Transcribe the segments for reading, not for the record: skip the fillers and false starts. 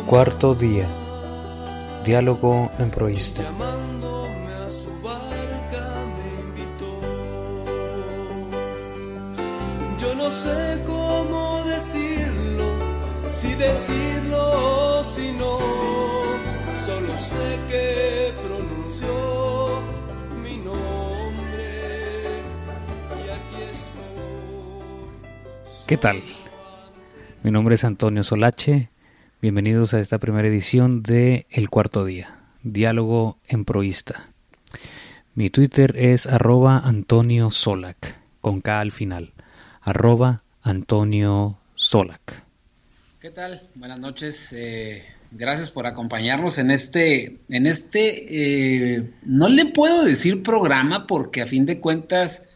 Cuarto día. Diálogo en proista. Llamándome a su barca me invitó. Yo no sé cómo decirlo, si decirlo o si no. Solo sé que pronunció mi nombre y aquí estoy. ¿Qué tal? Mi nombre es Antonio Solache. Bienvenidos a esta primera edición de El Cuarto Día, Diálogo en Proista. Mi Twitter es @AntonioSolac, con K al final, @AntonioSolac. ¿Qué tal? Buenas noches. Gracias por acompañarnos en no le puedo decir programa porque a fin de cuentas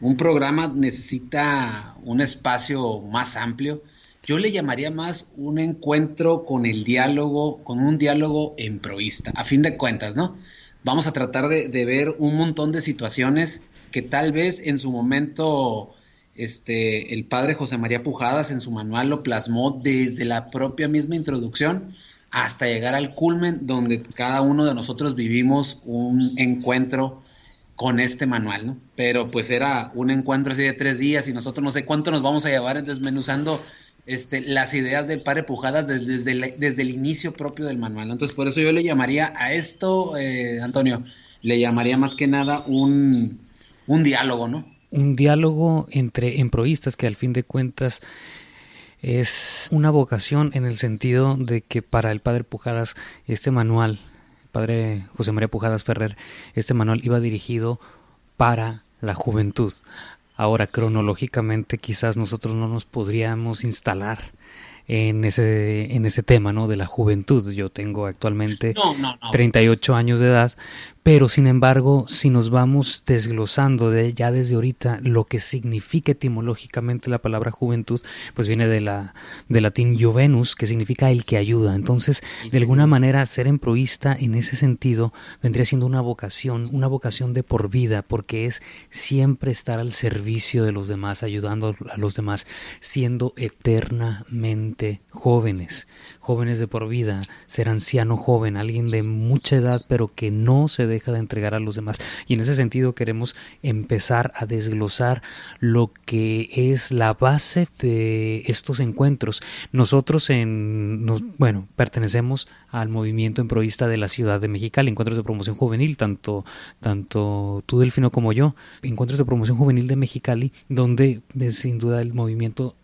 un programa necesita un espacio más amplio. Yo le llamaría más un encuentro con un diálogo en proista, a fin de cuentas, ¿no? Vamos a tratar de ver un montón de situaciones que tal vez en su momento el padre José María Pujadas en su manual lo plasmó desde la propia misma introducción hasta llegar al culmen donde cada uno de nosotros vivimos un encuentro con este manual, ¿no? Pero pues era un encuentro así de 3 días y nosotros no sé cuánto nos vamos a llevar desmenuzando las ideas del padre Pujadas desde el inicio propio del manual, ¿no? Entonces por eso yo le llamaría a esto, Antonio, le llamaría más que nada un diálogo, ¿no? Un diálogo entre emproístas que al fin de cuentas es una vocación en el sentido de que para el padre Pujadas este manual, el padre José María Pujadas Ferrer, este manual iba dirigido para la juventud. Ahora, cronológicamente, quizás nosotros no nos podríamos instalar en ese tema, ¿no? De la juventud. Yo tengo actualmente 38 años de edad, pero sin embargo, si nos vamos desglosando ya desde ahorita lo que significa etimológicamente la palabra juventud, pues viene del latín juvenus, que significa el que ayuda. Entonces, de alguna manera, ser emproísta en ese sentido vendría siendo una vocación de por vida, porque es siempre estar al servicio de los demás, ayudando a los demás, siendo eternamente jóvenes de por vida, ser anciano joven, alguien de mucha edad, pero que no se deja de entregar a los demás. Y en ese sentido queremos empezar a desglosar lo que es la base de estos encuentros. Nosotros pertenecemos al movimiento emproísta de la ciudad de Mexicali, Encuentros de Promoción Juvenil, tanto tú, Delfino, como yo, Encuentros de Promoción Juvenil de Mexicali, donde sin duda el movimiento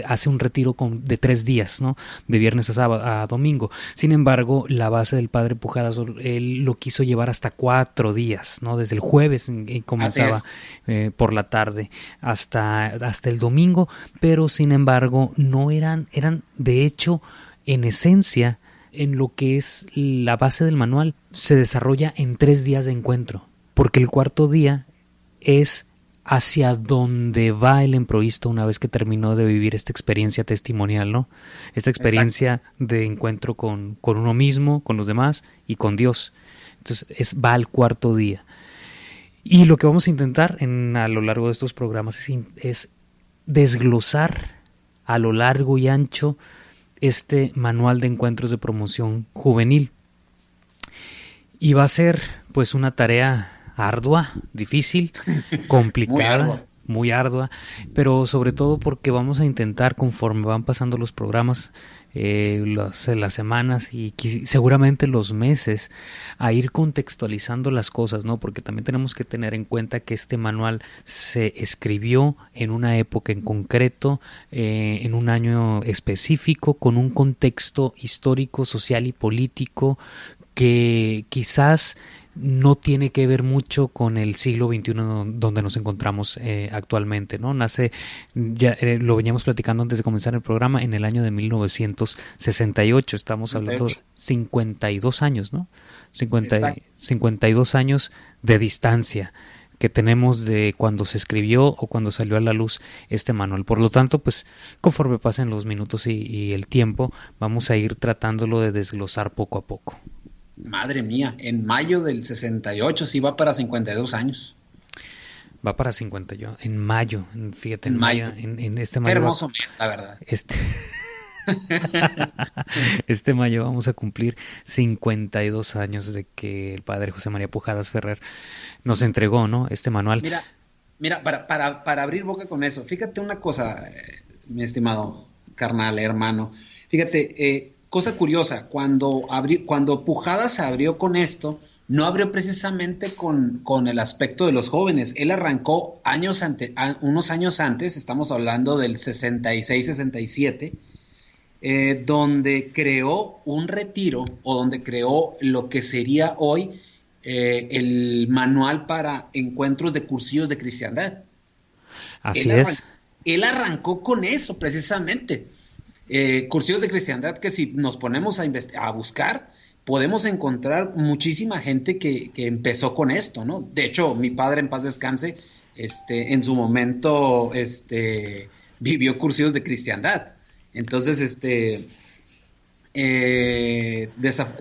hace un retiro de 3 días, ¿no? De viernes a domingo. Sin embargo, la base del padre Pujadas, él lo quiso llevar hasta 4 días, ¿no? Desde el jueves comenzaba por la tarde hasta el domingo, pero sin embargo no eran de hecho, en esencia, en lo que es la base del manual, se desarrolla en 3 días de encuentro, porque el cuarto día es hacia donde va el emproísta una vez que terminó de vivir esta experiencia testimonial, ¿no? Esta experiencia de encuentro con uno mismo, con los demás y con Dios. Entonces va al cuarto día. Y lo que vamos a intentar a lo largo de estos programas es desglosar a lo largo y ancho este manual de encuentros de promoción juvenil. Y va a ser pues una tarea ardua, difícil, complicada, muy ardua, pero sobre todo porque vamos a intentar, conforme van pasando los programas, las semanas y seguramente los meses, a ir contextualizando las cosas, ¿no? Porque también tenemos que tener en cuenta que este manual se escribió en una época en concreto, en un año específico, con un contexto histórico, social y político que quizás no tiene que ver mucho con el siglo XXI donde nos encontramos actualmente, ¿no? Nace, lo veníamos platicando antes de comenzar el programa, en el año de 1968, estamos hablando de 52 años, ¿no? 52 años de distancia que tenemos de cuando se escribió o cuando salió a la luz este manual. Por lo tanto, pues conforme pasen los minutos y el tiempo, vamos a ir tratándolo de desglosar poco a poco. Madre mía, en mayo del 68 sí va para 52 años. Va para 50 yo, en mayo, fíjate, en mayo. En este mayo. Qué hermoso mes, la verdad. Este mayo vamos a cumplir 52 años de que el padre José María Pujadas Ferrer nos entregó, ¿no? Este manual. Mira, mira, para abrir boca con eso, fíjate una cosa, mi estimado carnal, hermano. Fíjate, cosa curiosa, cuando Pujadas abrió con esto, no abrió precisamente con el aspecto de los jóvenes. Él arrancó unos años antes, estamos hablando del 66-67, donde creó un retiro o donde creó lo que sería hoy el manual para encuentros de cursillos de cristiandad. Así es. Él arrancó con eso precisamente. Cursillos de cristiandad que si nos ponemos a buscar, podemos encontrar muchísima gente que empezó con esto, ¿no? De hecho, mi padre, en paz descanse, en su momento vivió cursillos de cristiandad. Entonces,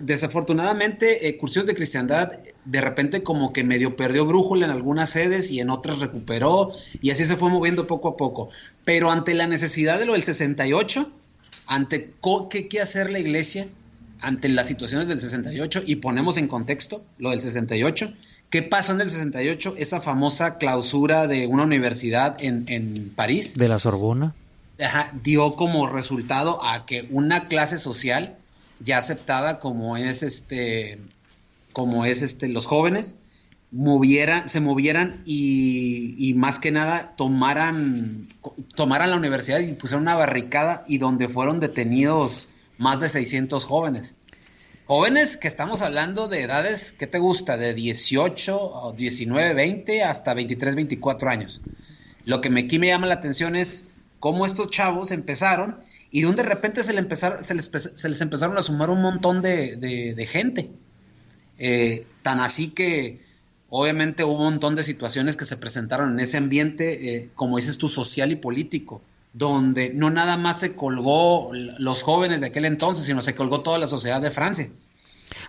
desafortunadamente, cursillos de cristiandad de repente como que medio perdió brújula en algunas sedes y en otras recuperó, y así se fue moviendo poco a poco. Pero ante la necesidad de lo del 68, ante qué hacer la iglesia ante las situaciones del 68, y ponemos en contexto lo del 68, ¿qué pasó en el 68? Esa famosa clausura de una universidad en París. De la Sorbona. Dio como resultado a que una clase social ya aceptada como es los jóvenes se movieran y más que nada tomaran la universidad y pusieron una barricada, y donde fueron detenidos más de 600 jóvenes. Jóvenes que estamos hablando de edades, ¿qué te gusta? De 18, 19, 20 hasta 23, 24 años. Lo que aquí me llama la atención es cómo estos chavos empezaron y de repente se les empezaron a sumar un montón de gente. Tan así que obviamente hubo un montón de situaciones que se presentaron en ese ambiente, como dices tú, social y político, donde no nada más se colgó los jóvenes de aquel entonces, sino se colgó toda la sociedad de Francia.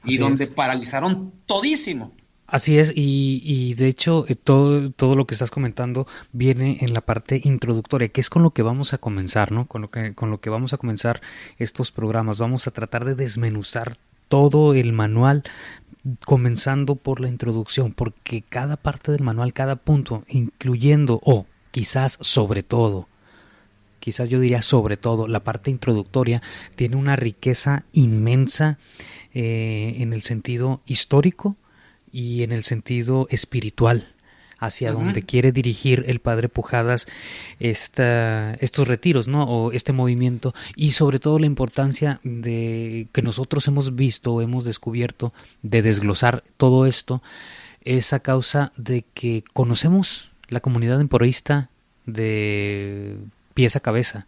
Y donde paralizaron todísimo. Así es, y de hecho todo lo que estás comentando viene en la parte introductoria, que es con lo que vamos a comenzar, ¿no? Con lo que vamos a comenzar estos programas. Vamos a tratar de desmenuzar todo el manual, comenzando por la introducción, porque cada parte del manual, cada punto, incluyendo, o quizás sobre todo, la parte introductoria, tiene una riqueza inmensa en el sentido histórico y en el sentido espiritual, hacia donde quiere dirigir el padre Pujadas estos retiros, ¿no? O este movimiento, y sobre todo la importancia de que nosotros hemos visto, hemos descubierto, de desglosar todo esto, es a causa de que conocemos la comunidad emporeísta de pies a cabeza,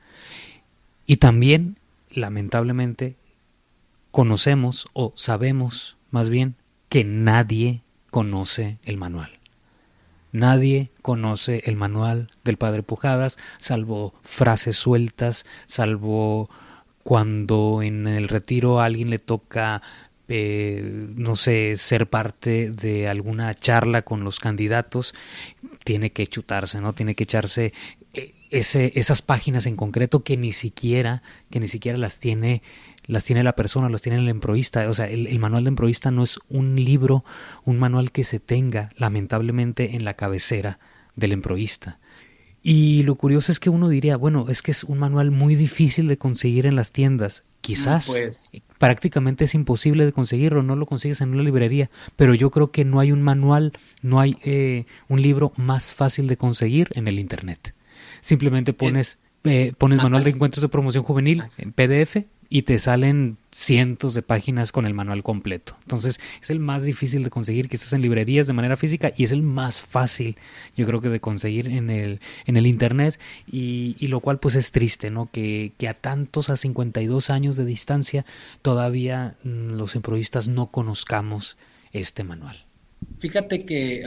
y también, lamentablemente, conocemos, o sabemos más bien, que nadie conoce el manual. Nadie conoce el manual del padre Pujadas, salvo frases sueltas, salvo cuando en el retiro a alguien le toca, no sé, ser parte de alguna charla con los candidatos, tiene que chutarse, ¿no? Tiene que echarse esas páginas en concreto que ni siquiera las tiene la persona, las tiene el emproísta. O sea, el manual de emproísta no es un libro, un manual que se tenga, lamentablemente, en la cabecera del emproísta. Y lo curioso es que uno diría, bueno, es que es un manual muy difícil de conseguir en las tiendas. Quizás prácticamente es imposible de conseguirlo, no lo consigues en una librería, pero yo creo que no hay un manual, no hay un libro más fácil de conseguir en el internet. Simplemente pones manual de encuentros de promoción juvenil en PDF y te salen cientos de páginas con el manual completo. Entonces es el más difícil de conseguir, quizás en librerías de manera física, y es el más fácil, yo creo, que de conseguir en el internet, y lo cual pues es triste, ¿no? Que a 52 años de distancia todavía los emproístas no conozcamos este manual. Fíjate que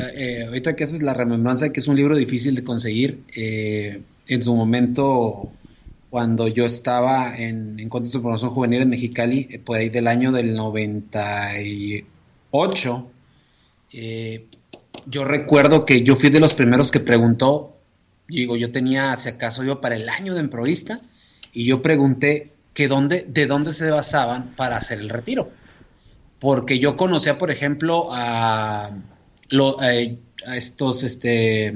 ahorita que haces la remembranza de que es un libro difícil de conseguir, en su momento, cuando yo estaba en Encuentros de Promoción Juvenil en Mexicali, por ahí del año del 98, yo recuerdo que yo fui de los primeros que preguntó. Digo, yo tenía, si acaso, yo para el año de emproísta, y yo pregunté de dónde se basaban para hacer el retiro. Porque yo conocía, por ejemplo, a estos, se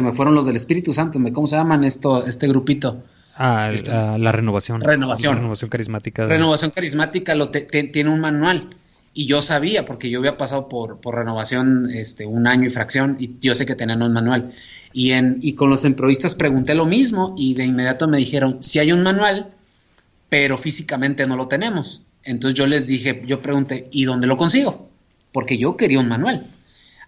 me fueron los del Espíritu Santo, ¿cómo se llaman este grupito? La renovación. La renovación carismática. Renovación carismática tiene un manual. Y yo sabía, porque yo había pasado por renovación un año y fracción, y yo sé que tenían un manual. Y con los emprovistas pregunté lo mismo, y de inmediato me dijeron, sí hay un manual, pero físicamente no lo tenemos. Entonces yo pregunté, ¿y dónde lo consigo? Porque yo quería un manual.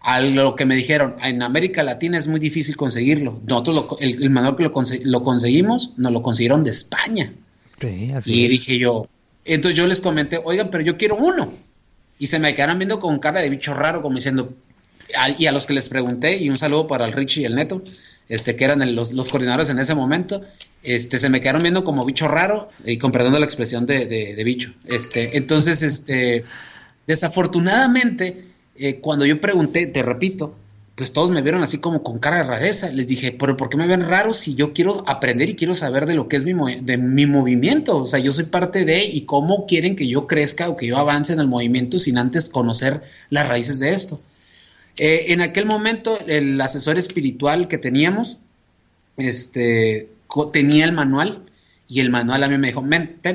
A lo que me dijeron, en América Latina es muy difícil conseguirlo. Nosotros el manual que lo conseguimos, nos lo consiguieron de España. Sí, así y es. Dije yo, entonces yo les comenté, oigan, pero yo quiero uno. Y se me quedaron viendo con cara de bicho raro, como diciendo, y a los que les pregunté, y un saludo para el Richie y el Neto, que eran los coordinadores en ese momento, se me quedaron viendo como bicho raro, y con perdón de la expresión de bicho. Entonces, desafortunadamente, cuando yo pregunté, te repito, pues todos me vieron así como con cara de rareza. Les dije, pero ¿por qué me ven raro si yo quiero aprender y quiero saber de lo que es de mi movimiento? O sea, yo soy parte de, y cómo quieren que yo crezca o que yo avance en el movimiento sin antes conocer las raíces de esto. En aquel momento, el asesor espiritual que teníamos, tenía el manual, y el manual a mí me dijo,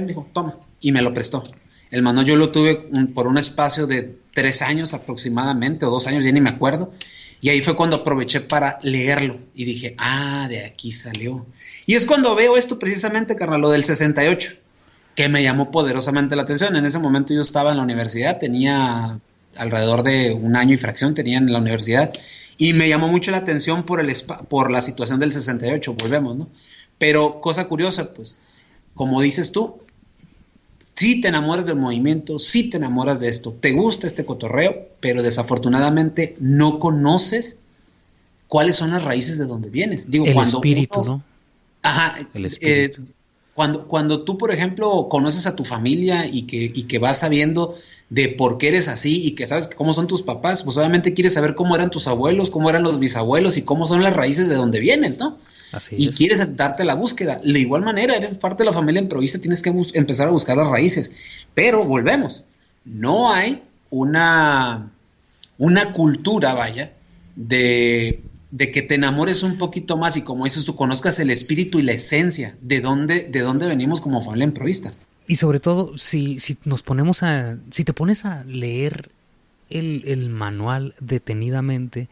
dijo, toma, y me lo prestó. El manual yo lo tuve por un espacio de 3 años aproximadamente, o 2 años, ya ni me acuerdo. Y ahí fue cuando aproveché para leerlo y dije, de aquí salió. Y es cuando veo esto precisamente, carnal, lo del 68, que me llamó poderosamente la atención. En ese momento yo estaba en la universidad, tenía alrededor de 1 año y fracción, tenía en la universidad, y me llamó mucho la atención por la situación del 68, volvemos, ¿no? Pero cosa curiosa, pues, como dices tú, sí te enamoras del movimiento, sí te enamoras de esto, te gusta este cotorreo, pero desafortunadamente no conoces cuáles son las raíces de donde vienes. Digo, el espíritu, ¿no? Ajá. El espíritu. Cuando tú, por ejemplo, conoces a tu familia y que vas sabiendo de por qué eres así y que sabes cómo son tus papás, pues obviamente quieres saber cómo eran tus abuelos, cómo eran los bisabuelos y cómo son las raíces de donde vienes, ¿no? Así y es. Quieres darte la búsqueda. De igual manera, eres parte de la familia improvisa, tienes que empezar a buscar las raíces. Pero volvemos, no hay una cultura, vaya, de que te enamores un poquito más y, como dices tú, conozcas el espíritu y la esencia de dónde venimos como familia improvista. Y sobre todo, si te pones a leer el manual detenidamente,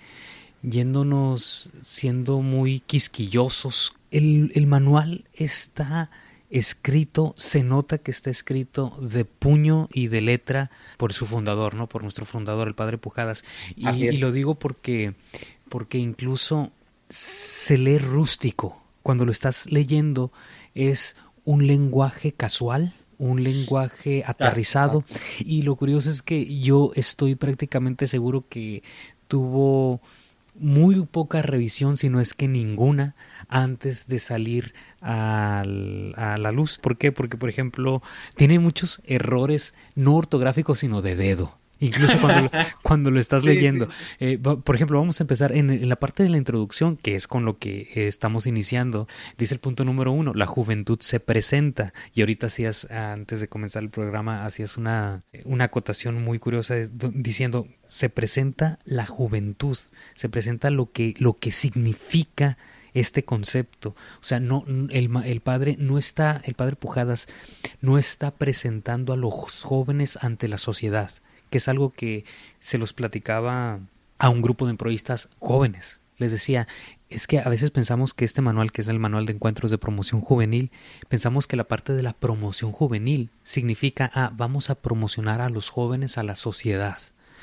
siendo muy quisquillosos, el manual está escrito, se nota que está escrito de puño y de letra por su fundador, ¿no? Por nuestro fundador, el padre Pujadas. Y lo digo porque incluso se lee rústico. Cuando lo estás leyendo es un lenguaje casual, un lenguaje aterrizado. Y lo curioso es que yo estoy prácticamente seguro que tuvo muy poca revisión, si no es que ninguna, antes de salir a la luz. ¿Por qué? Porque, por ejemplo, tiene muchos errores no ortográficos, sino de dedo. Incluso cuando lo estás leyendo. Sí. Por ejemplo, vamos a empezar en la parte de la introducción, que es con lo que estamos iniciando. Dice el punto número 1, la juventud se presenta. Y ahorita antes de comenzar el programa, hacías una acotación muy curiosa diciendo, se presenta la juventud, se presenta lo que significa este concepto. O sea, no, el padre Pujadas no está presentando a los jóvenes ante la sociedad, que es algo que se los platicaba a un grupo de emproístas jóvenes. Les decía, es que a veces pensamos que este manual, que es el manual de encuentros de promoción juvenil, pensamos que la parte de la promoción juvenil significa, vamos a promocionar a los jóvenes a la sociedad,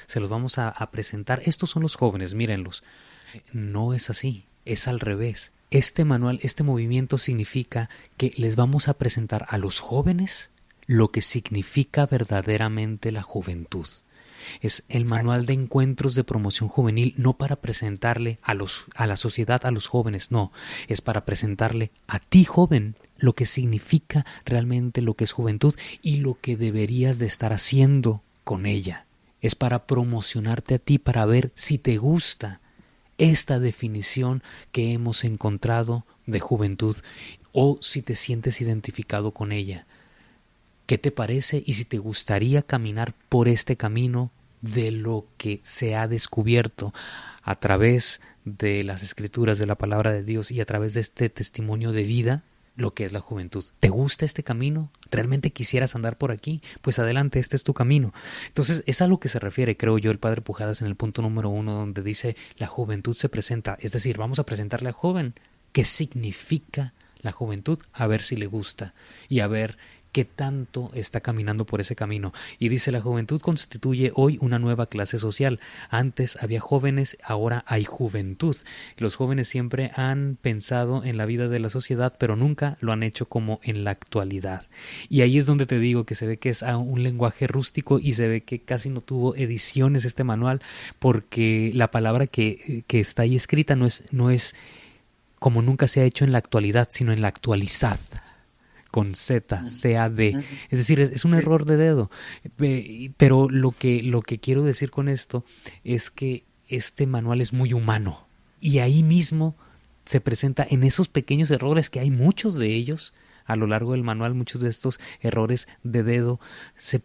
se los vamos a presentar, estos son los jóvenes, mírenlos. No es así, es al revés. Este manual, este movimiento significa que les vamos a presentar a los jóvenes lo que significa verdaderamente la juventud. Es el manual de encuentros de promoción juvenil, no para presentarle a la sociedad, a los jóvenes, no. Es para presentarle a ti, joven, lo que significa realmente lo que es juventud y lo que deberías de estar haciendo con ella. Es para promocionarte a ti, para ver si te gusta esta definición que hemos encontrado de juventud o si te sientes identificado con ella. ¿Qué te parece? Y si te gustaría caminar por este camino de lo que se ha descubierto a través de las escrituras, de la palabra de Dios y a través de este testimonio de vida, lo que es la juventud. ¿Te gusta este camino? ¿Realmente quisieras andar por aquí? Pues adelante, este es tu camino. Entonces, es a lo que se refiere, creo yo, el padre Pujadas en el punto número 1, donde dice, la juventud se presenta. Es decir, vamos a presentarle al joven qué significa la juventud, a ver si le gusta y a ver qué tanto está caminando por ese camino. Y dice, la juventud constituye hoy una nueva clase social. Antes había jóvenes, ahora hay juventud. Los jóvenes siempre han pensado en la vida de la sociedad, pero nunca lo han hecho como en la actualidad. Y ahí es donde te digo que se ve que es un lenguaje rústico y se ve que casi no tuvo ediciones este manual, porque la palabra que está ahí escrita no es como nunca se ha hecho en la actualidad, sino en la actualizad, con Z, C-A-D. Es decir, es un error de dedo. Pero lo que quiero decir con esto es que este manual es muy humano. Y ahí mismo se presenta en esos pequeños errores, que hay muchos de ellos a lo largo del manual, muchos de estos errores de dedo, se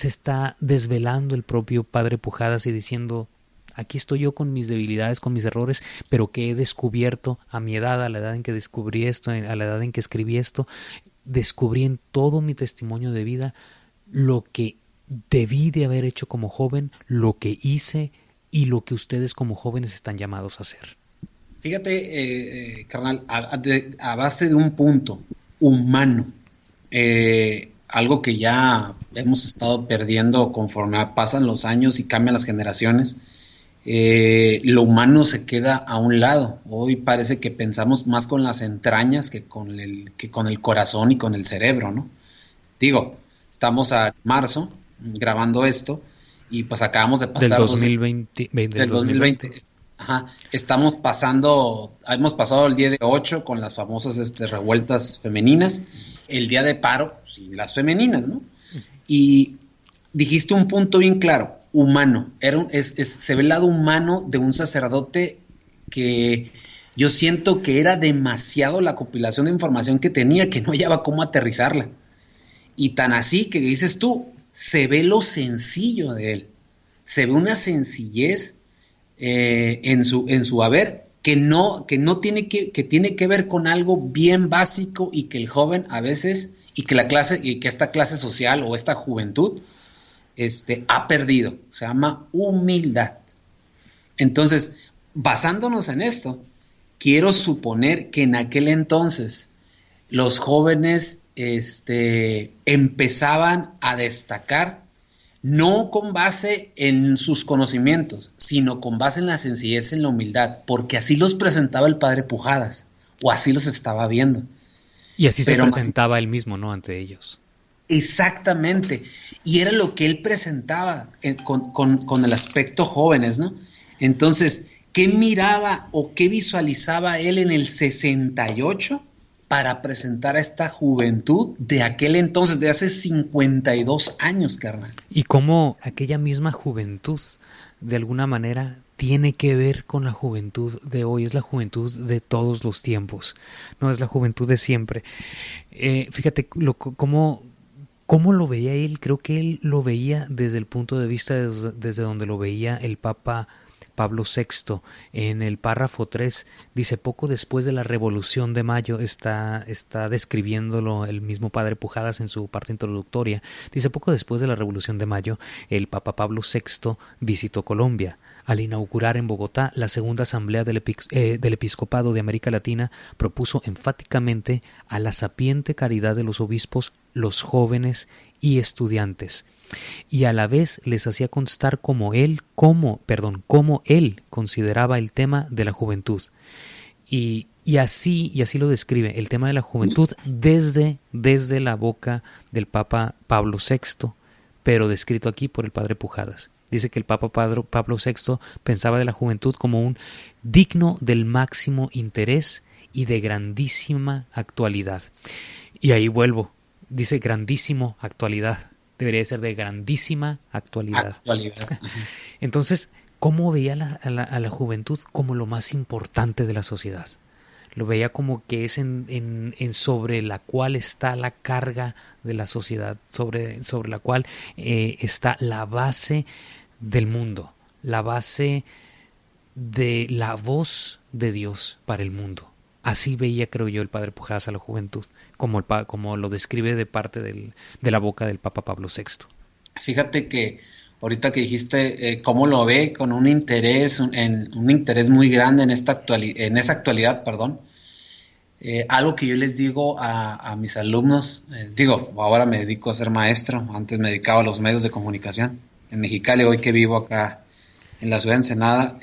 está desvelando el propio padre Pujadas y diciendo, aquí estoy yo con mis debilidades, con mis errores, pero que he descubierto a mi edad, a la edad en que descubrí esto, a la edad en que escribí esto, descubrí en todo mi testimonio de vida lo que debí de haber hecho como joven, lo que hice y lo que ustedes como jóvenes están llamados a hacer. Fíjate, carnal, a base de un punto humano, algo que ya hemos estado perdiendo conforme pasan los años y cambian las generaciones. Lo humano se queda a un lado. Hoy parece que pensamos más con las entrañas que con el corazón y con el cerebro, ¿no? Digo, estamos a marzo grabando esto y pues acabamos de pasar del 2020. Ajá, hemos pasado el día de 8 con las famosas revueltas femeninas, el día de paro sin las femeninas, ¿no? Y dijiste un punto bien claro, humano. Se ve el lado humano de un sacerdote que yo siento que era demasiado la compilación de información que tenía, que no hallaba cómo aterrizarla. Y tan así que dices tú, se ve lo sencillo de él. Se ve una sencillez en su haber que tiene que ver con algo bien básico y que el joven a veces, y que esta clase social o esta juventud ha perdido. Se llama humildad. Entonces, basándonos en esto, quiero suponer que en aquel entonces los jóvenes empezaban a destacar no con base en sus conocimientos, sino con base en la sencillez, en la humildad, porque así los presentaba el padre Pujadas, o así los estaba viendo. Y así se presentaba él mismo, ¿no?, ante ellos. Exactamente, y era lo que él presentaba con el aspecto jóvenes, ¿no? Entonces, ¿qué miraba o qué visualizaba él en el 68 para presentar a esta juventud de aquel entonces, de hace 52 años, carnal? Y cómo aquella misma juventud, de alguna manera, tiene que ver con la juventud de hoy. Es la juventud de todos los tiempos, no es la juventud de siempre. Fíjate cómo lo veía él. Creo que él lo veía desde el punto de vista desde donde lo veía el Papa Pablo VI. En el párrafo 3 dice, poco después de la Revolución de Mayo, está describiéndolo el mismo padre Pujadas en su parte introductoria. Dice, poco después de la Revolución de Mayo, el Papa Pablo VI visitó Colombia. Al inaugurar en Bogotá la segunda asamblea del episcopado de América Latina, propuso enfáticamente a la sapiente caridad de los obispos, los jóvenes y estudiantes, y a la vez les hacía constar cómo él consideraba el tema de la juventud. Y así lo describe, el tema de la juventud desde la boca del Papa Pablo VI, pero descrito aquí por el padre Pujadas. Dice que el Papa Pablo VI pensaba de la juventud como un digno del máximo interés y de grandísima actualidad. Y ahí vuelvo, dice grandísimo actualidad, debería ser de grandísima actualidad. Entonces, ¿cómo veía a la juventud como lo más importante de la sociedad? lo veía como que es en sobre la cual está la carga de la sociedad, sobre la cual está la base del mundo, la base de la voz de Dios para el mundo. Así veía, creo yo, el padre Pujadas a la juventud, como lo describe de parte de la boca del Papa Pablo VI. Fíjate que ahorita que dijiste cómo lo ve con un interés, un interés muy grande en esa actualidad, perdón. Algo que yo les digo a mis alumnos, ahora me dedico a ser maestro, antes me dedicaba a los medios de comunicación en Mexicali, hoy que vivo acá en la ciudad de Ensenada,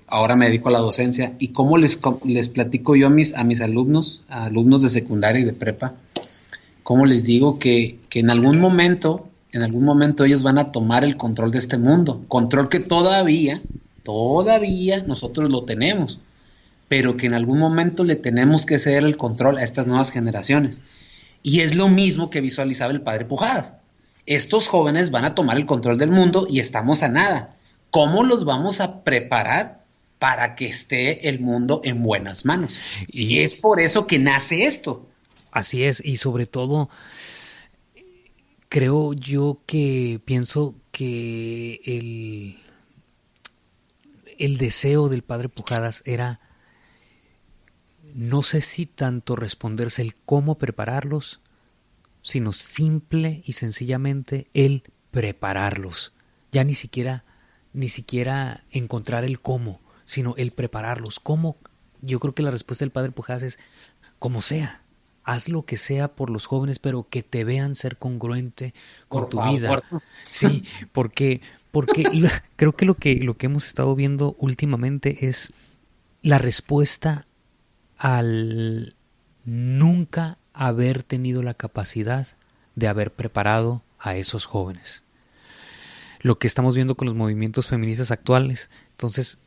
ahora me dedico a la docencia. Y cómo les platico yo a mis alumnos de secundaria y de prepa, cómo les digo que en algún momento ellos van a tomar el control de este mundo, control que todavía nosotros lo tenemos, pero que en algún momento le tenemos que ceder el control a estas nuevas generaciones. Y es lo mismo que visualizaba el padre Pujadas. Estos jóvenes van a tomar el control del mundo y estamos a nada. ¿Cómo los vamos a preparar para que esté el mundo en buenas manos? Y es por eso que nace esto. Así es, y sobre todo, creo yo que pienso que el deseo del padre Pujadas era, no sé si tanto responderse el cómo prepararlos, sino simple y sencillamente el prepararlos. Ya ni siquiera encontrar el cómo, sino el prepararlos. ¿Cómo? Yo creo que la respuesta del padre Pujadas es como sea. Haz lo que sea por los jóvenes, pero que te vean ser congruente con Por tu favor. vida. Sí, porque creo que lo que hemos estado viendo últimamente es la respuesta al nunca haber tenido la capacidad de haber preparado a esos jóvenes. Lo que estamos viendo con los movimientos feministas actuales. Entonces,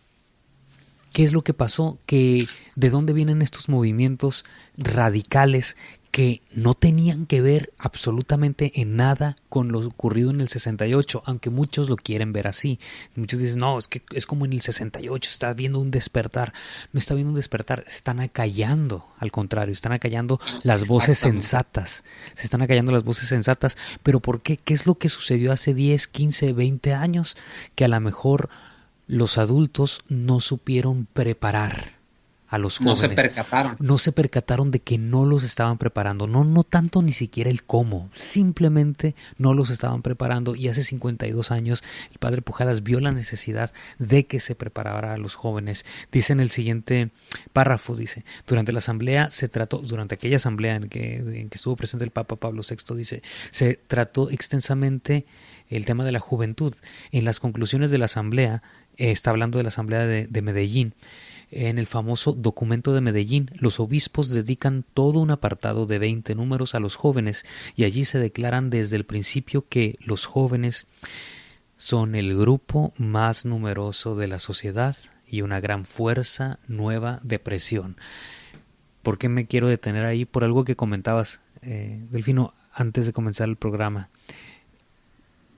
¿qué es lo que pasó? ¿De dónde vienen estos movimientos radicales que no tenían que ver absolutamente en nada con lo ocurrido en el 68, aunque muchos lo quieren ver así? Muchos dicen, no, es que es como en el 68, está viendo un despertar. No está viendo un despertar, están acallando, al contrario, están acallando las voces sensatas. Se están acallando las voces sensatas. ¿Pero por qué? ¿Qué es lo que sucedió hace 10, 15, 20 años? Que a lo mejor los adultos no supieron preparar a los jóvenes. No se percataron de que no los estaban preparando. No tanto ni siquiera el cómo. Simplemente no los estaban preparando. Y hace 52 años el padre Pujadas vio la necesidad de que se preparara a los jóvenes. Dice en el siguiente párrafo, dice, durante aquella asamblea en que estuvo presente el Papa Pablo VI, dice, se trató extensamente el tema de la juventud. En las conclusiones de la asamblea, está hablando de la asamblea de Medellín. En el famoso documento de Medellín, los obispos dedican todo un apartado de 20 números a los jóvenes y allí se declaran desde el principio que los jóvenes son el grupo más numeroso de la sociedad y una gran fuerza nueva de presión. ¿Por qué me quiero detener ahí? Por algo que comentabas, Delfino, antes de comenzar el programa.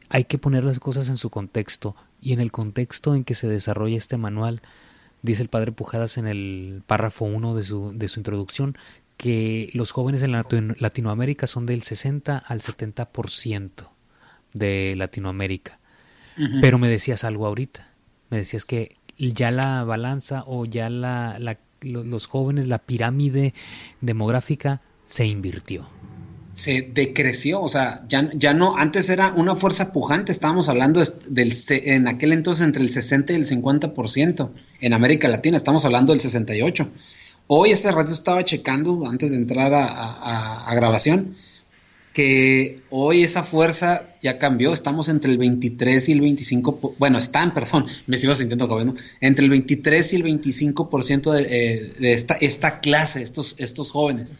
Hay que poner las cosas en su contexto, y en el contexto en que se desarrolla este manual, dice el padre Pujadas en el párrafo 1 de su introducción, que los jóvenes en Latinoamérica son del 60 al 70% de Latinoamérica. Uh-huh. Pero me decías algo ahorita, me decías que ya la balanza o ya los jóvenes, la pirámide demográfica se invirtió. Se decreció, o sea, ya no, antes era una fuerza pujante, estábamos hablando en aquel entonces entre el 60 y el 50%, en América Latina estamos hablando del 68%. Hoy hace rato estaba checando, antes de entrar a grabación, que hoy esa fuerza ya cambió, estamos entre el 23 y el 25%, me sigo sintiendo joven, ¿no? Entre el 23 y el 25% de esta clase, estos jóvenes.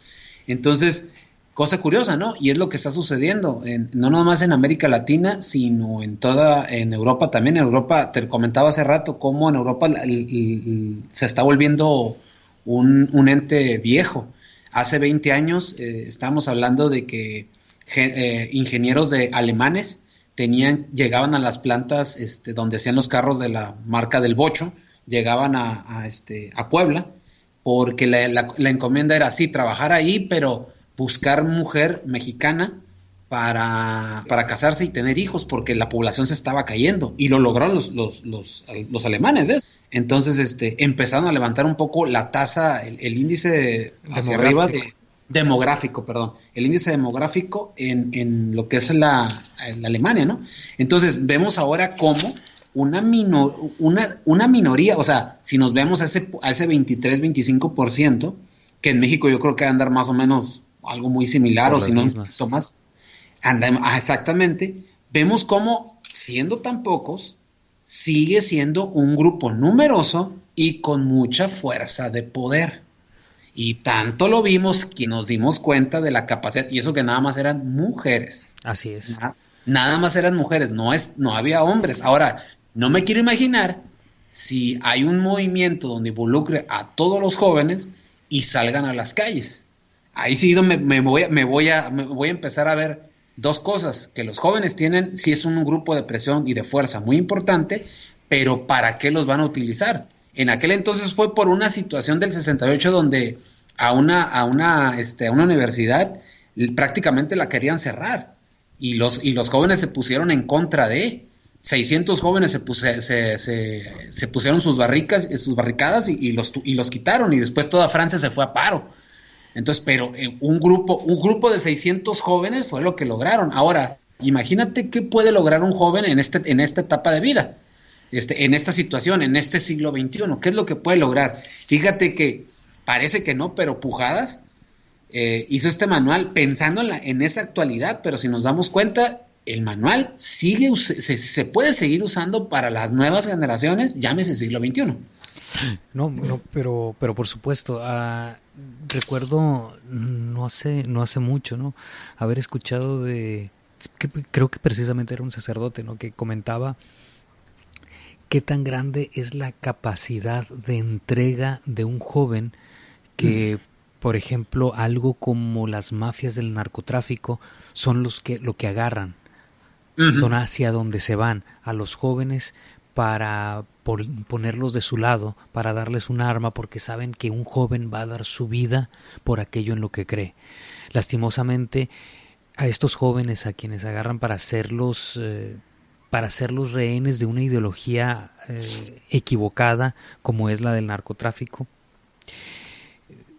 Entonces, cosa curiosa, ¿no? Y es lo que está sucediendo, no nomás en América Latina, sino en Europa también. En Europa, te comentaba hace rato, cómo en Europa se está volviendo un ente viejo. Hace 20 años estábamos hablando de que ingenieros alemanes llegaban a las plantas donde hacían los carros de la marca del Bocho, llegaban a Puebla, porque la encomienda era así, trabajar ahí, pero buscar mujer mexicana para casarse y tener hijos, porque la población se estaba cayendo, y lo lograron los alemanes, ¿eh? Entonces, empezaron a levantar un poco la tasa, el índice hacia arriba demográfico, perdón, el índice demográfico en lo que es la Alemania, ¿no? Entonces, vemos ahora cómo una minoría, o sea, si nos vemos a ese 23-25%, que en México yo creo que va a andar más o menos algo muy similar, o si no un poquito más, exactamente, vemos cómo, siendo tan pocos, sigue siendo un grupo numeroso y con mucha fuerza de poder. Y tanto lo vimos que nos dimos cuenta de la capacidad, y eso que nada más eran mujeres. Así es. Nada más eran mujeres, no había hombres. Ahora, no me quiero imaginar si hay un movimiento donde involucre a todos los jóvenes y salgan a las calles. Ahí sí me voy a empezar a ver dos cosas, que los jóvenes tienen, sí es un grupo de presión y de fuerza muy importante, pero ¿para qué los van a utilizar? En aquel entonces fue por una situación del 68 donde a una universidad prácticamente la querían cerrar, y los jóvenes se pusieron en contra de 600 jóvenes se pusieron sus barricadas y los quitaron, y después toda Francia se fue a paro. Entonces, pero un grupo de 600 jóvenes fue lo que lograron. Ahora, imagínate qué puede lograr un joven en esta etapa de vida, en esta situación, en este siglo XXI. ¿Qué es lo que puede lograr? Fíjate que parece que no, pero Pujadas hizo este manual pensando en esa actualidad, pero si nos damos cuenta, el manual se puede seguir usando para las nuevas generaciones, llámese siglo XXI. No, pero por supuesto, recuerdo no hace mucho, ¿no? Haber escuchado creo que precisamente era un sacerdote, ¿no? Que comentaba qué tan grande es la capacidad de entrega de un joven que, por ejemplo, algo como las mafias del narcotráfico son lo que agarran, son hacia donde se van, a los jóvenes para ponerlos de su lado, para darles un arma, porque saben que un joven va a dar su vida por aquello en lo que cree. Lastimosamente, a estos jóvenes a quienes agarran para hacerlos rehenes de una ideología equivocada, como es la del narcotráfico,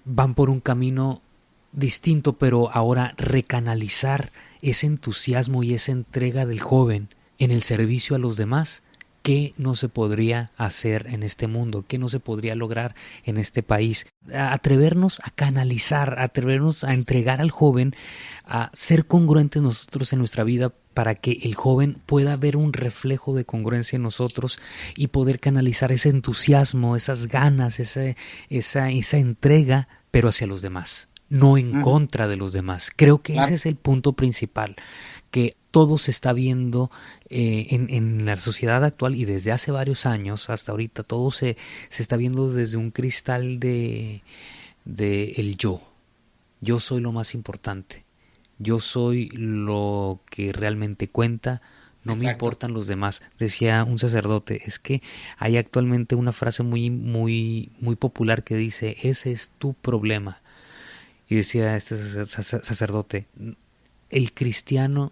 van por un camino distinto, pero ahora recanalizar ese entusiasmo y esa entrega del joven en el servicio a los demás, ¿qué no se podría hacer en este mundo? ¿Qué no se podría lograr en este país? Atrevernos a canalizar, atrevernos a entregar al joven, a ser congruentes nosotros en nuestra vida para que el joven pueda ver un reflejo de congruencia en nosotros y poder canalizar ese entusiasmo, esas ganas, esa entrega, pero hacia los demás, no en contra de los demás. Creo que ese es el punto principal, que todo se está viendo en la sociedad actual, y desde hace varios años hasta ahorita todo se está viendo desde un cristal de el yo. Yo soy lo más importante, yo soy lo que realmente cuenta, no Exacto. Me importan los demás. Decía un sacerdote, es que hay actualmente una frase muy, muy, muy popular que dice, ese es tu problema. Y decía este sacerdote, el cristiano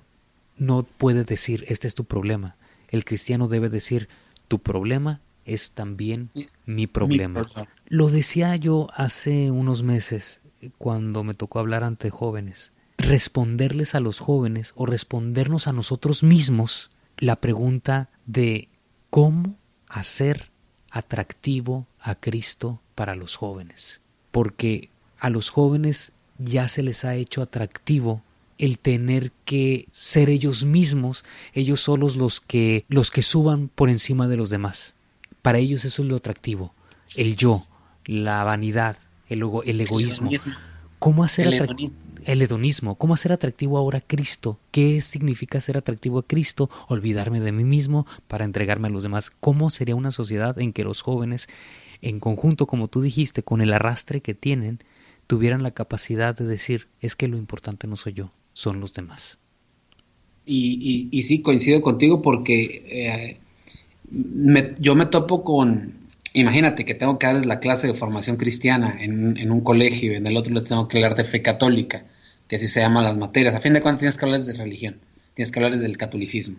no puede decir, este es tu problema. El cristiano debe decir, tu problema es también mi problema. Lo decía yo hace unos meses, cuando me tocó hablar ante jóvenes. Responderles a los jóvenes, o respondernos a nosotros mismos, la pregunta de cómo hacer atractivo a Cristo para los jóvenes. Porque a los jóvenes ya se les ha hecho atractivo el tener que ser ellos mismos, ellos solos los que suban por encima de los demás. Para ellos eso es lo atractivo, el yo, la vanidad, el egoísmo. ¿Cómo hacer el hedonismo? ¿Cómo hacer atractivo ahora a Cristo? ¿Qué significa ser atractivo a Cristo? Olvidarme de mí mismo para entregarme a los demás. ¿Cómo sería una sociedad en que los jóvenes, en conjunto, como tú dijiste, con el arrastre que tienen, tuvieran la capacidad de decir, es que lo importante no soy yo, son los demás? Y sí, coincido contigo, porque yo me topo con Imagínate que tengo que darles la clase de formación cristiana en un colegio y en el otro les tengo que hablar de fe católica, que así se llaman las materias. A fin de cuentas tienes que hablarles de religión, tienes que hablarles del catolicismo.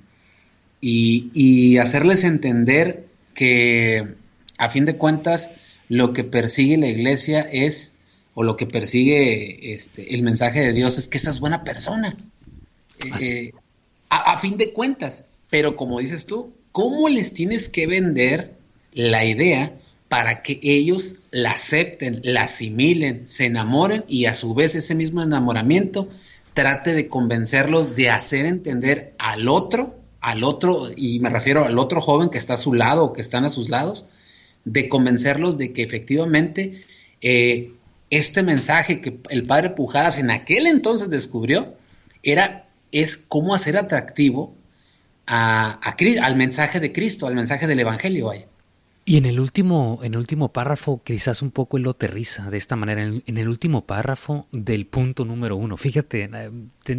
Y hacerles entender que a fin de cuentas lo que persigue la iglesia es, o lo que persigue el mensaje de Dios es que seas buena persona. A fin de cuentas, pero como dices tú, ¿cómo les tienes que vender la idea para que ellos la acepten, la asimilen, se enamoren y a su vez ese mismo enamoramiento trate de convencerlos de hacer entender al otro, y me refiero al otro joven que está a su lado o que están a sus lados, de convencerlos de que efectivamente este mensaje que el padre Pujadas en aquel entonces descubrió es cómo hacer atractivo al mensaje de Cristo, al mensaje del Evangelio, vaya. Y en el último párrafo, quizás un poco él lo aterriza de esta manera. En el último párrafo del punto número 1. Fíjate,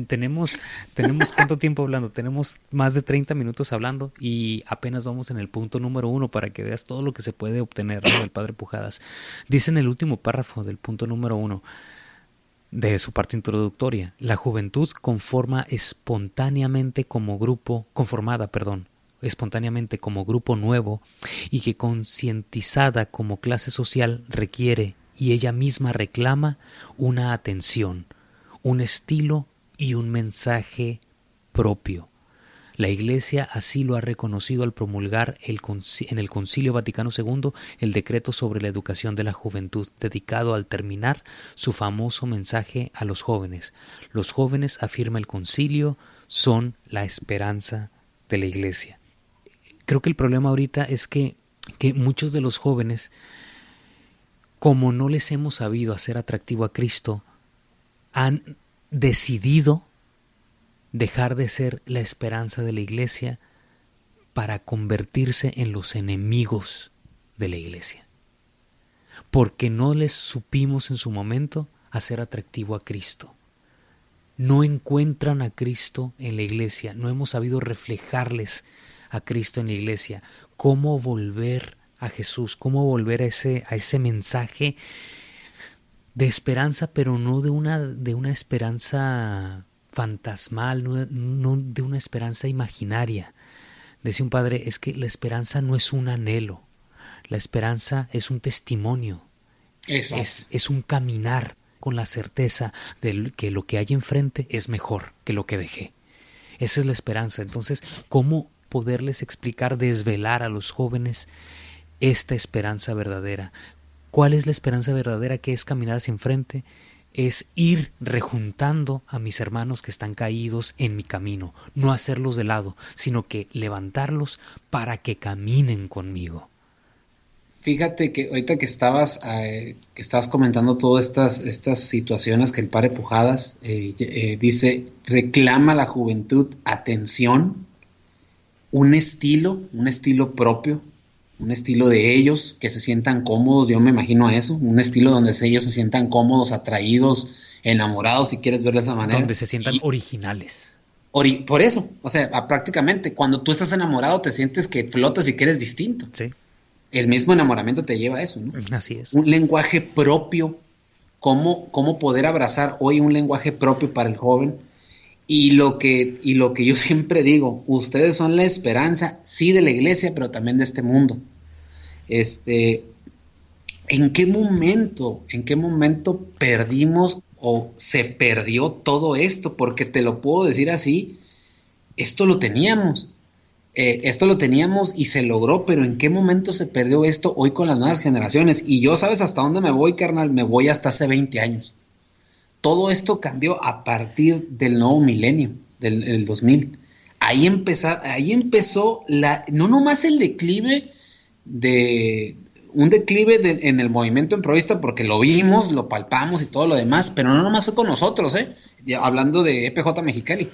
tenemos ¿cuánto tiempo hablando? Tenemos más de 30 minutos hablando y apenas vamos en el punto número 1 para que veas todo lo que se puede obtener, ¿no?, del padre Pujadas. Dice en el último párrafo del punto número 1 de su parte introductoria: la juventud conformada espontáneamente como grupo nuevo y que concientizada como clase social requiere y ella misma reclama una atención, un estilo y un mensaje propio. La Iglesia así lo ha reconocido al promulgar en el Concilio Vaticano II el decreto sobre la educación de la juventud, dedicado al terminar su famoso mensaje a los jóvenes. Los jóvenes, afirma el concilio, son la esperanza de la Iglesia. Creo que el problema ahorita es que muchos de los jóvenes, como no les hemos sabido hacer atractivo a Cristo, han decidido dejar de ser la esperanza de la Iglesia para convertirse en los enemigos de la Iglesia. Porque no les supimos en su momento hacer atractivo a Cristo. No encuentran a Cristo en la Iglesia, no hemos sabido reflejarles a Cristo en la Iglesia. ¿Cómo volver a Jesús? ¿Cómo volver a ese mensaje de esperanza, pero no de una esperanza fantasmal, no de una esperanza imaginaria? Decía un padre, es que la esperanza no es un anhelo, la esperanza es un testimonio, es un caminar con la certeza de que lo que hay enfrente es mejor que lo que dejé. Esa es la esperanza. Entonces, ¿cómo poderles explicar, desvelar a los jóvenes esta esperanza verdadera? ¿Cuál es la esperanza verdadera? Que es caminar hacia enfrente, es ir rejuntando a mis hermanos que están caídos en mi camino, no hacerlos de lado, sino que levantarlos para que caminen conmigo. Fíjate que ahorita que estabas comentando todas estas situaciones que el padre Pujadas dice, reclama a la juventud atención, un estilo propio, un estilo de ellos, que se sientan cómodos, yo me imagino a eso, un estilo donde ellos se sientan cómodos, atraídos, enamorados, si quieres verlo de esa manera. Donde se sientan originales. Por eso, o sea, prácticamente, cuando tú estás enamorado te sientes que flotas y que eres distinto. Sí. El mismo enamoramiento te lleva a eso, ¿no? Así es. Un lenguaje propio, cómo poder abrazar hoy un lenguaje propio para el joven. Y lo que yo siempre digo, ustedes son la esperanza, sí, de la iglesia, pero también de este mundo. ¿En qué momento perdimos o se perdió todo esto? Porque te lo puedo decir así, esto lo teníamos y se logró, pero ¿en qué momento se perdió esto hoy con las nuevas generaciones? Y yo, ¿sabes hasta dónde me voy, carnal? Me voy hasta hace 20 años. Todo esto cambió a partir del nuevo milenio, del 2000. Ahí empezó no nomás el declive en el movimiento emproísta, porque lo vimos, lo palpamos y todo lo demás, pero no nomás fue con nosotros, ya hablando de EPJ Mexicali,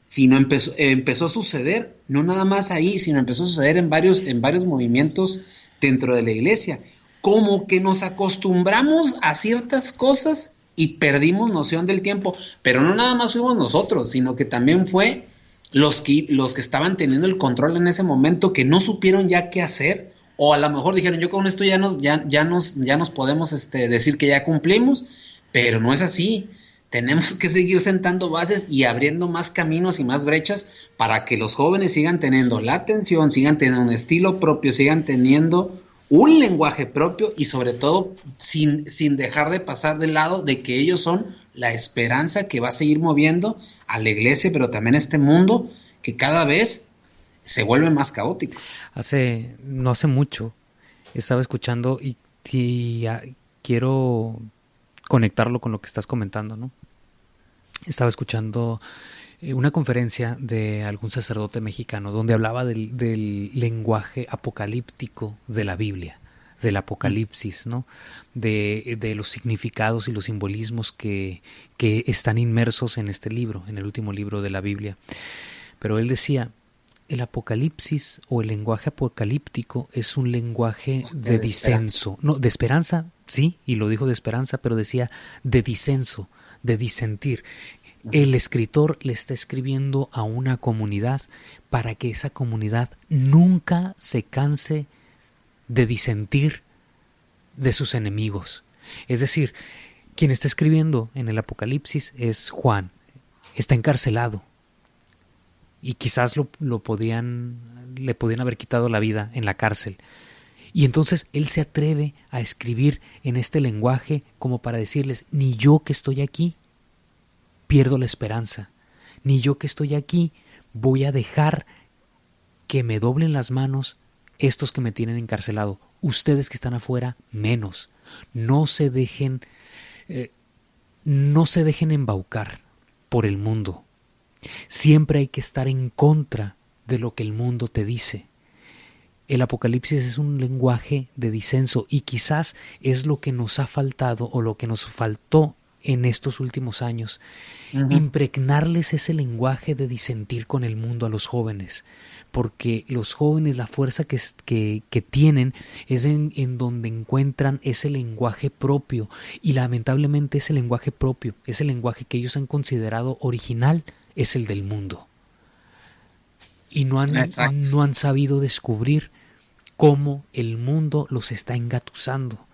sino empezó a suceder, no nada más ahí, sino empezó a suceder en varios movimientos dentro de la iglesia. Como que nos acostumbramos a ciertas cosas y perdimos noción del tiempo, pero no nada más fuimos nosotros, sino que también fue los que estaban teniendo el control en ese momento, que no supieron ya qué hacer, o a lo mejor dijeron, yo con esto ya nos podemos decir que ya cumplimos, pero no es así. Tenemos que seguir sentando bases y abriendo más caminos y más brechas para que los jóvenes sigan teniendo la atención, sigan teniendo un estilo propio, sigan teniendo un lenguaje propio y sobre todo sin dejar de pasar del lado de que ellos son la esperanza que va a seguir moviendo a la iglesia, pero también a este mundo que cada vez se vuelve más caótico. No hace mucho estaba escuchando y quiero conectarlo con lo que estás comentando, ¿no? Estaba escuchando una conferencia de algún sacerdote mexicano donde hablaba del lenguaje apocalíptico de la Biblia, del Apocalipsis, ¿no? De los significados y los simbolismos que están inmersos en este libro, en el último libro de la Biblia. Pero él decía, el Apocalipsis o el lenguaje apocalíptico es un lenguaje de disenso. No, de esperanza, sí, y lo dijo de esperanza, pero decía de disenso, de disentir. El escritor le está escribiendo a una comunidad para que esa comunidad nunca se canse de disentir de sus enemigos. Es decir, quien está escribiendo en el Apocalipsis es Juan, está encarcelado y quizás le podían haber quitado la vida en la cárcel. Y entonces él se atreve a escribir en este lenguaje como para decirles, ni yo que estoy aquí pierdo la esperanza, ni yo que estoy aquí voy a dejar que me doblen las manos estos que me tienen encarcelado. Ustedes que están afuera, menos. No se dejen embaucar por el mundo. Siempre hay que estar en contra de lo que el mundo te dice. El Apocalipsis es un lenguaje de disenso y quizás es lo que nos ha faltado o lo que nos faltó en estos últimos años. Impregnarles ese lenguaje de disentir con el mundo a los jóvenes, porque los jóvenes, la fuerza que tienen es en donde encuentran ese lenguaje propio, y lamentablemente ese lenguaje propio, ese lenguaje que ellos han considerado original, es el del mundo. Y no han sabido descubrir cómo el mundo los está engatusando,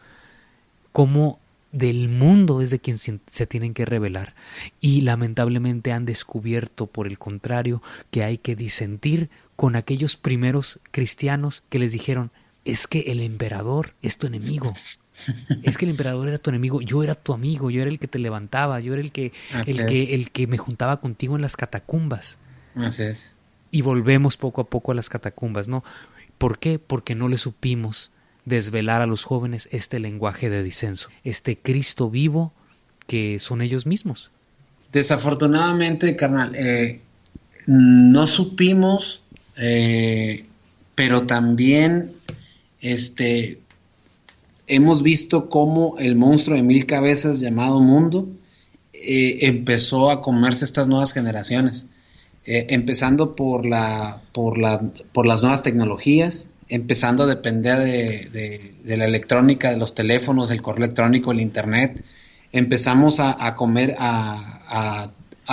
cómo del mundo es de quien se tienen que rebelar. Y lamentablemente han descubierto, por el contrario, que hay que disentir con aquellos primeros cristianos que les dijeron, es que el emperador es tu enemigo. Es que el emperador era tu enemigo, yo era tu amigo, yo era el que te levantaba, yo era el que me juntaba contigo en las catacumbas. Así es. Y volvemos poco a poco a las catacumbas, ¿no? ¿Por qué? Porque no le supimos desvelar a los jóvenes este lenguaje de disenso, este Cristo vivo que son ellos mismos. Desafortunadamente, carnal, no supimos, pero también hemos visto cómo el monstruo de 1000 cabezas llamado mundo empezó a comerse estas nuevas generaciones, empezando por las nuevas tecnologías, empezando a depender de la electrónica, de los teléfonos, el correo electrónico, el internet. Empezamos a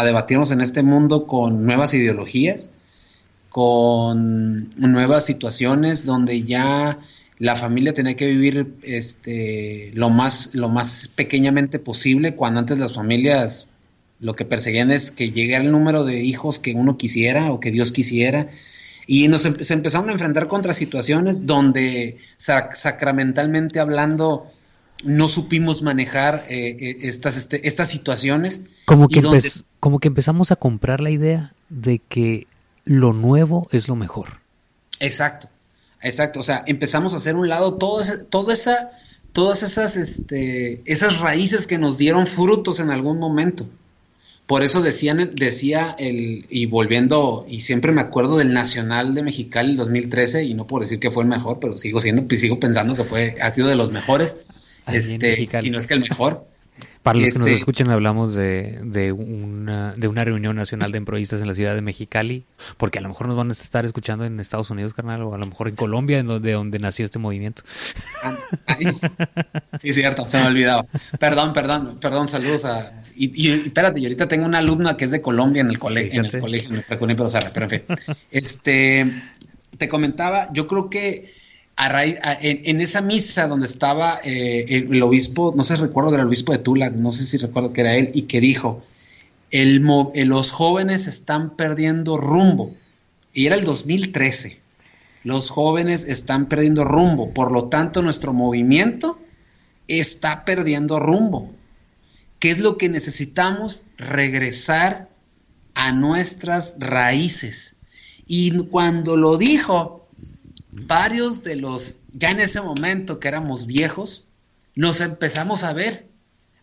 debatirnos en este mundo con nuevas ideologías, con nuevas situaciones donde ya la familia tenía que vivir lo más pequeñamente posible, cuando antes las familias lo que perseguían es que llegara el número de hijos que uno quisiera o que Dios quisiera. Y se empezaron a enfrentar contra situaciones donde sacramentalmente hablando no supimos manejar estas situaciones. Como que empezamos a comprar la idea de que lo nuevo es lo mejor. Exacto. O sea, empezamos a hacer un lado todas esas raíces que nos dieron frutos en algún momento. Por eso y volviendo, y siempre me acuerdo del Nacional de Mexicali el 2013, y no puedo decir que fue el mejor, pero sigo pensando que ha sido de los mejores, si no es que el mejor. Para los que nos escuchen, hablamos de una reunión nacional de emproístas en la ciudad de Mexicali, porque a lo mejor nos van a estar escuchando en Estados Unidos, carnal, o a lo mejor en Colombia, de donde nació este movimiento. Sí, cierto, se me olvidaba. Perdón, saludos y espérate, yo ahorita tengo una alumna que es de Colombia en el colegio, me fue con pero en fin. Te comentaba, yo creo que en esa misa donde estaba el obispo, no sé si recuerdo, era el obispo de Tula, no sé si recuerdo que era él, y que dijo, los jóvenes están perdiendo rumbo, y era el 2013, los jóvenes están perdiendo rumbo, por lo tanto nuestro movimiento está perdiendo rumbo. ¿Qué es lo que necesitamos? Regresar a nuestras raíces. Y cuando lo dijo, varios de los, ya en ese momento que éramos viejos, nos empezamos a ver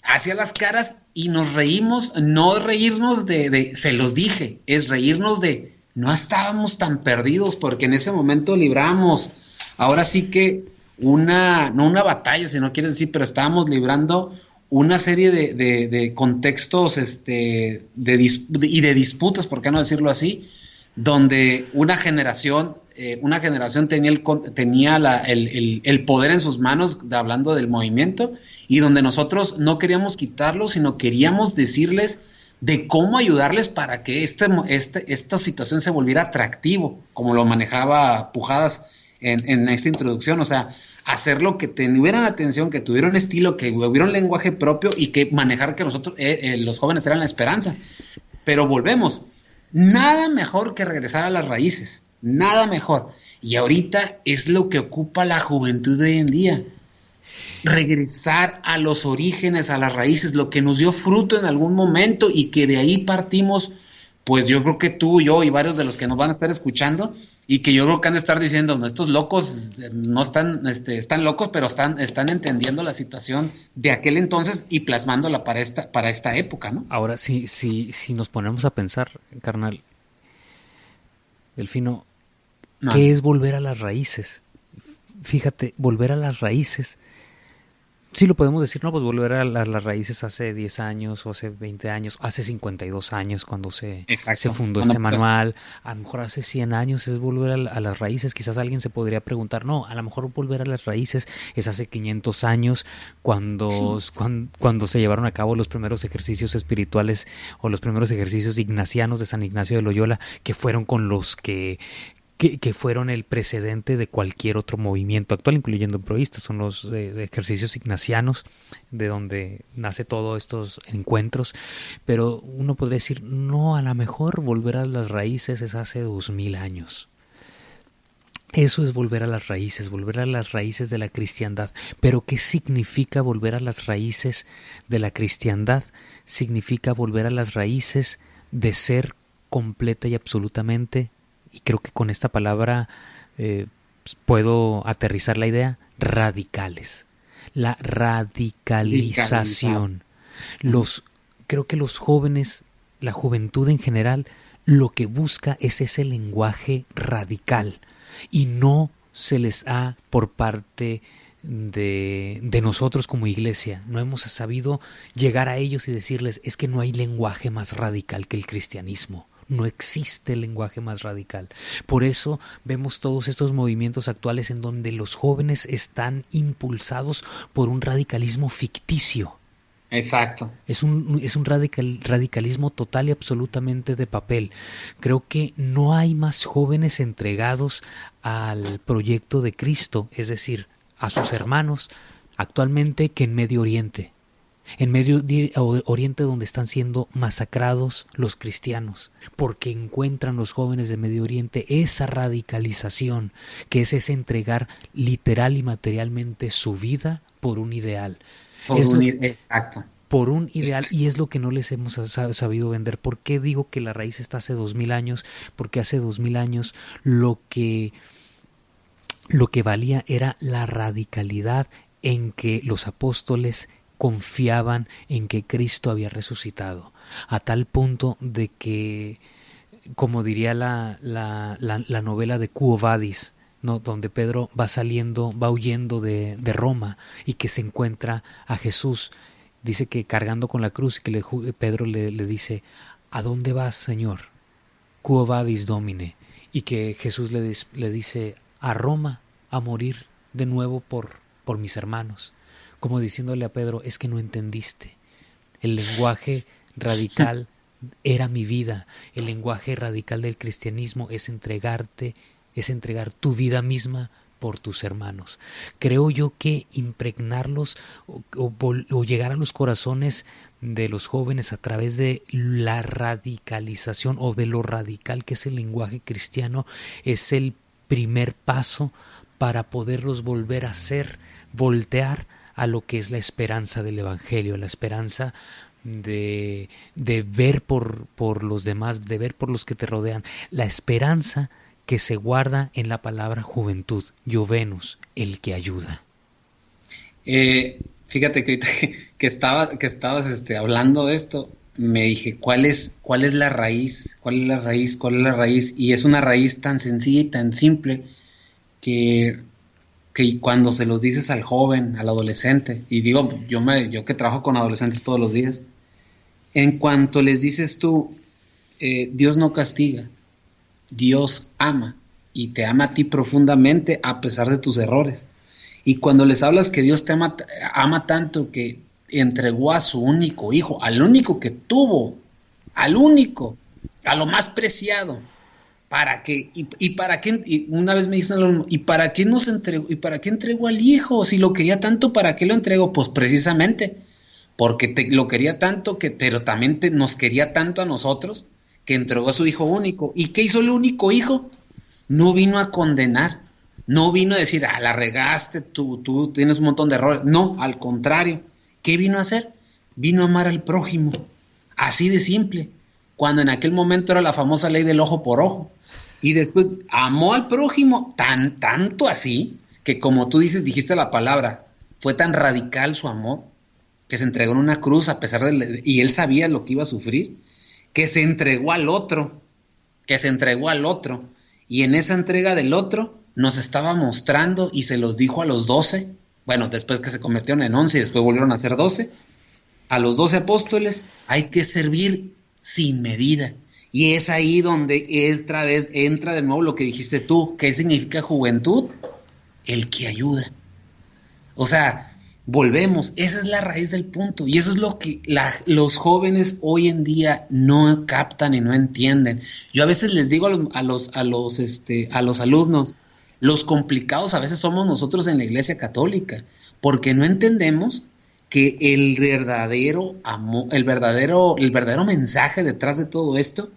hacia las caras y nos reímos, no reírnos se los dije, es reírnos de, no estábamos tan perdidos, porque en ese momento libramos, ahora sí que no una batalla, si no quieres decir, pero estábamos librando una serie de contextos y de disputas, ¿por qué no decirlo así? Donde una generación tenía el poder en sus manos, hablando del movimiento, y donde nosotros no queríamos quitarlo, sino queríamos decirles de cómo ayudarles para que esta situación se volviera atractivo, como lo manejaba Pujadas en esta introducción, o sea, hacerlo que tuvieran atención, que tuvieran estilo, que hubiera un lenguaje propio y que manejar que nosotros, los jóvenes eran la esperanza. Pero volvemos, nada mejor que regresar a las raíces, nada mejor. Y ahorita es lo que ocupa la juventud de hoy en día. Regresar a los orígenes, a las raíces, lo que nos dio fruto en algún momento y que de ahí partimos, pues yo creo que tú, yo y varios de los que nos van a estar escuchando y que yo creo que han de estar diciendo, no, estos locos no están, están locos, pero están entendiendo la situación de aquel entonces y plasmándola para esta época, ¿no? Ahora, si nos ponemos a pensar, carnal, Delfino, ¿qué es volver a las raíces? Fíjate, volver a las raíces. Sí lo podemos decir, no, pues volver a las raíces hace 10 años o hace 20 años, hace 52 años cuando se fundó este manual, a lo mejor hace 100 años es volver a las raíces. Quizás alguien se podría preguntar, no, a lo mejor volver a las raíces es hace 500 años cuando se llevaron a cabo los primeros ejercicios espirituales o los primeros ejercicios ignacianos de San Ignacio de Loyola, que fueron con los que fueron el precedente de cualquier otro movimiento actual, incluyendo proístas. Son los ejercicios ignacianos, de donde nace todos estos encuentros. Pero uno podría decir, no, a lo mejor volver a las raíces es hace 2000 años. Eso es volver a las raíces de la cristiandad. Pero ¿qué significa volver a las raíces de la cristiandad? Significa volver a las raíces de ser completa y absolutamente, y creo que con esta palabra puedo aterrizar la idea, radicales. La radicalización. Creo que los jóvenes, la juventud en general, lo que busca es ese lenguaje radical, y no se les ha, por parte de nosotros como iglesia, no hemos sabido llegar a ellos y decirles, es que no hay lenguaje más radical que el cristianismo. No existe lenguaje más radical. Por eso vemos todos estos movimientos actuales en donde los jóvenes están impulsados por un radicalismo ficticio. Exacto. Es un radicalismo total y absolutamente de papel. Creo que no hay más jóvenes entregados al proyecto de Cristo, es decir, a sus hermanos, actualmente, que en Medio Oriente. En Medio Oriente, donde están siendo masacrados los cristianos, porque encuentran los jóvenes de Medio Oriente esa radicalización, que es ese entregar literal y materialmente su vida por un ideal. Exacto. Por un ideal, y es lo que no les hemos sabido vender. ¿Por qué digo que la raíz está hace 2000 años? Porque hace 2000 años lo que valía era la radicalidad en que los apóstoles confiaban en que Cristo había resucitado, a tal punto de que, como diría la novela de Quo Vadis, ¿no?, donde Pedro va huyendo de Roma y que se encuentra a Jesús, dice que cargando con la cruz, y que Pedro le dice, ¿a dónde vas, Señor? Quo Vadis, Domine. Y que Jesús le dice, a Roma, a morir de nuevo por mis hermanos. Como diciéndole a Pedro, es que no entendiste. El lenguaje radical era mi vida. El lenguaje radical del cristianismo es entregar tu vida misma por tus hermanos. Creo yo que impregnarlos o llegar a los corazones de los jóvenes a través de la radicalización o de lo radical que es el lenguaje cristiano es el primer paso para poderlos volver a voltear a lo que es la esperanza del Evangelio, la esperanza de ver por los demás, de ver por los que te rodean, la esperanza que se guarda en la palabra juventud, Jovenus, el que ayuda. Fíjate que estabas hablando de esto, me dije, ¿cuál es la raíz? ¿Cuál es la raíz? ¿Cuál es la raíz? Y es una raíz tan sencilla y tan simple que cuando se los dices al joven, al adolescente, y digo, yo que trabajo con adolescentes todos los días, en cuanto les dices tú, Dios no castiga, Dios ama, y te ama a ti profundamente a pesar de tus errores. Y cuando les hablas que Dios te ama tanto que entregó a su único hijo, al único que tuvo, al único, a lo más preciado, ¿para qué? Y una vez me dijo un alumno, ¿y para qué nos entregó? ¿Y para qué entregó al hijo? Si lo quería tanto, ¿para qué lo entregó? Pues precisamente porque lo quería tanto, pero también nos quería tanto a nosotros, que entregó a su hijo único. ¿Y qué hizo el único hijo? No vino a condenar, no vino a decir, la regaste, tú tienes un montón de errores. No, al contrario, ¿qué vino a hacer? Vino a amar al prójimo, así de simple, cuando en aquel momento era la famosa ley del ojo por ojo. Y después amó al prójimo tanto así, que como tú dijiste la palabra, fue tan radical su amor, que se entregó en una cruz a pesar y él sabía lo que iba a sufrir, que se entregó al otro, y en esa entrega del otro nos estaba mostrando y se los dijo a los 12, bueno, después que se convirtieron en 11 y después volvieron a ser 12, a los 12 apóstoles hay que servir sin medida. Y es ahí donde entra de nuevo lo que dijiste tú. ¿Qué significa juventud? El que ayuda. O sea, volvemos, esa es la raíz del punto, y eso es lo que los jóvenes hoy en día no captan y no entienden. Yo a veces les digo a los alumnos, los complicados a veces somos nosotros en la Iglesia Católica, porque no entendemos que el verdadero amor, el verdadero mensaje detrás de todo esto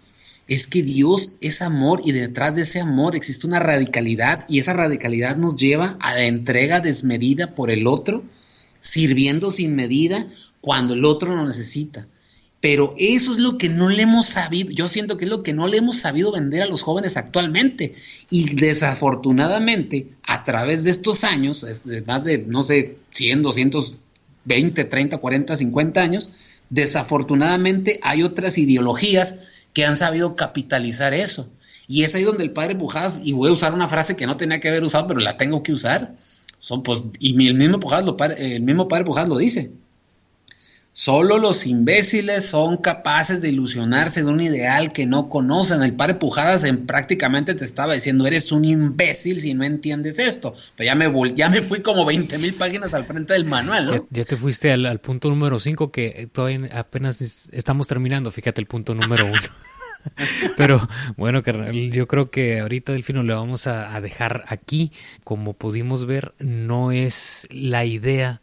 es que Dios es amor, y detrás de ese amor existe una radicalidad, y esa radicalidad nos lleva a la entrega desmedida por el otro, sirviendo sin medida cuando el otro lo necesita. Pero eso es lo que no le hemos sabido, yo siento que es lo que no le hemos sabido vender a los jóvenes actualmente, y desafortunadamente a través de estos años, más de, no sé, 100, 220, 30, 40, 50 años, desafortunadamente hay otras ideologías que han sabido capitalizar eso, y es ahí donde el padre Pujadas, y voy a usar una frase que no tenía que haber usado, pero la tengo que usar, y el mismo padre Pujadas lo dice: solo los imbéciles son capaces de ilusionarse de un ideal que no conocen. El padre Pujadas prácticamente te estaba diciendo, eres un imbécil si no entiendes esto. Pero ya me fui como 20,000 páginas al frente del manual, ¿no? Ya te fuiste al punto número 5, que todavía apenas estamos terminando, fíjate el punto número 1. Pero bueno, carnal, yo creo que ahorita Delfino le vamos a dejar aquí. Como pudimos ver, no es la idea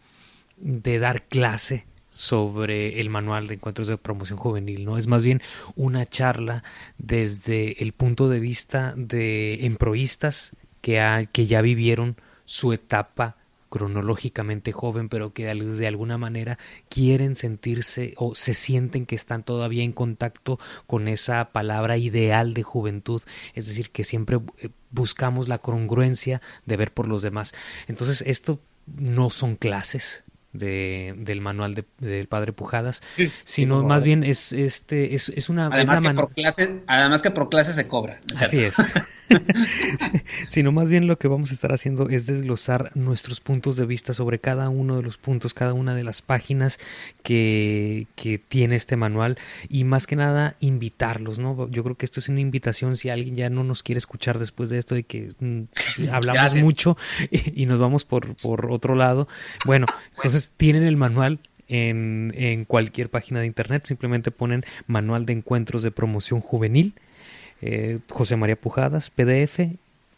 de dar clase sobre el manual de encuentros de promoción juvenil, ¿no? Es más bien una charla desde el punto de vista de emproístas que ya vivieron su etapa cronológicamente joven, pero que de alguna manera quieren sentirse o se sienten que están todavía en contacto con esa palabra ideal de juventud, es decir, que siempre buscamos la congruencia de ver por los demás. Entonces, esto no son clases del manual del padre Pujadas, sino más bien es una... Además que por clase se cobra. Así es. Sino más bien lo que vamos a estar haciendo es desglosar nuestros puntos de vista sobre cada uno de los puntos, cada una de las páginas que tiene este manual, y más que nada invitarlos, ¿no? Yo creo que esto es una invitación si alguien ya no nos quiere escuchar después de esto, de que hablamos Gracias. Mucho y nos vamos por otro lado. Bueno, entonces tienen el manual en cualquier página de internet, simplemente ponen Manual de Encuentros de Promoción Juvenil, José María Pujadas, PDF,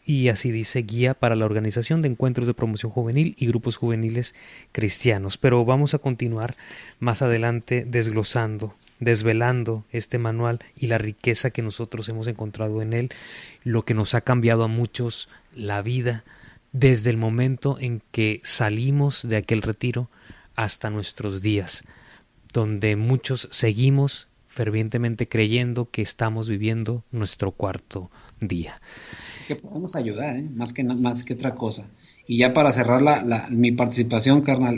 y así dice: guía para la organización de encuentros de promoción juvenil y grupos juveniles cristianos. Pero vamos a continuar más adelante desvelando este manual y la riqueza que nosotros hemos encontrado en él, lo que nos ha cambiado a muchos la vida desde el momento en que salimos de aquel retiro hasta nuestros días, donde muchos seguimos fervientemente creyendo que estamos viviendo nuestro cuarto día. Que podemos ayudar, más que otra cosa. Y ya para cerrar mi participación, carnal,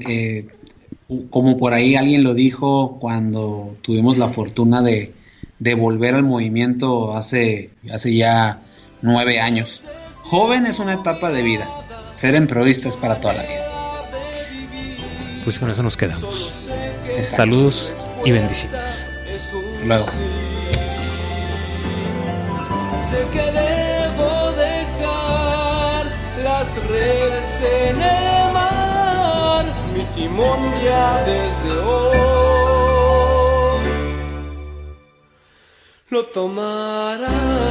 como por ahí alguien lo dijo cuando tuvimos la fortuna de volver al movimiento hace ya 9 años. Joven es una etapa de vida, ser emproísta es para toda la vida. Pues con eso nos quedamos. Exacto. Saludos y bendiciones. Hasta luego. Sé que debo dejar las redes en el mar, mi timón ya desde hoy lo tomará.